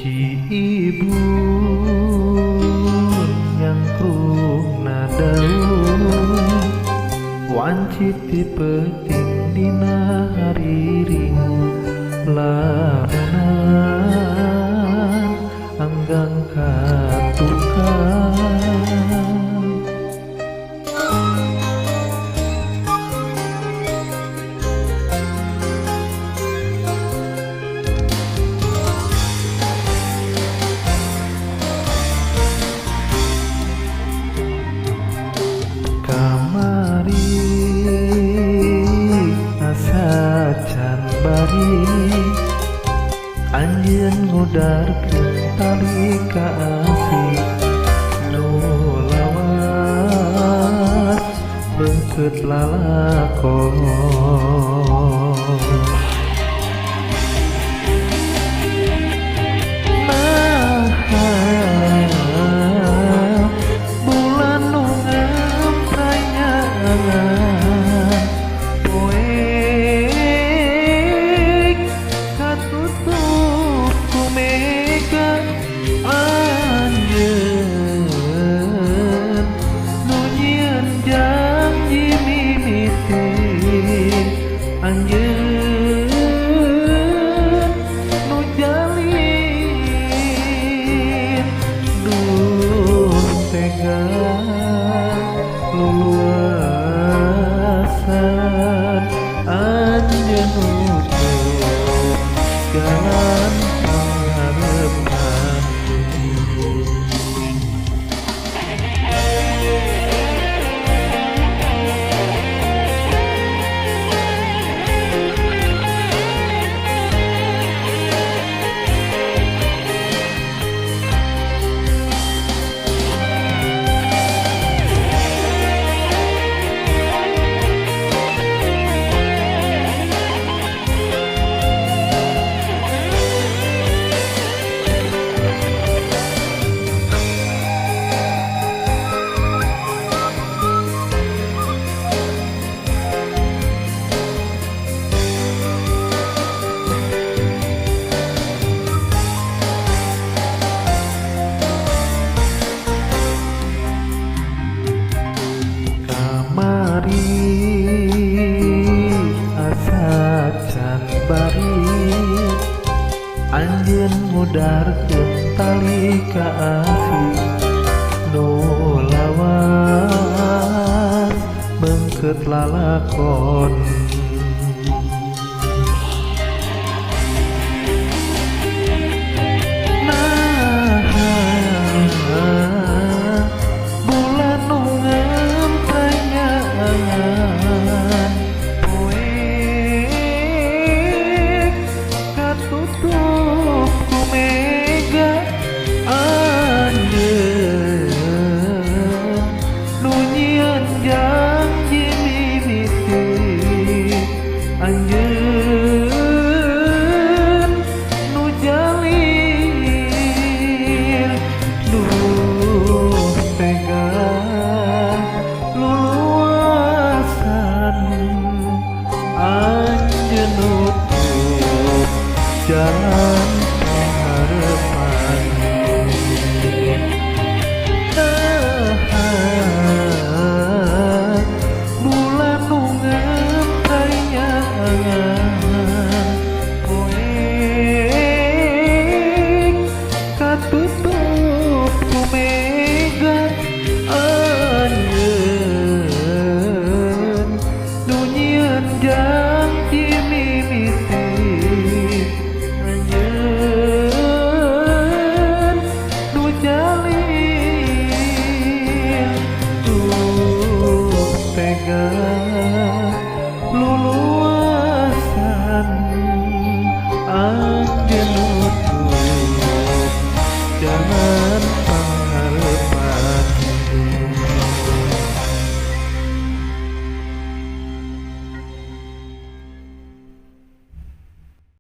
Puji ibu yang krungna daun wancit dipeting dina hariring lamunan anggang katukang can bari anjeun ngudarkeun tali kaasih nu lawas beunkeut lalakon bulan nu ngamprayangan anjeun nu jalin duh tega luluasan anjeun nutup jalan pangharepan asa can bari anjeun ngudarkeun tali kaasih nu lawas beungkeut lalakon anjeun nu jalin duh tega luluasan anjeun nutup jalan pangharepan bulan nu katutup ku mega anjeun nu nyieun janji mimiti anjeun nu jalin duh tega luluasan anjeun nutup jalan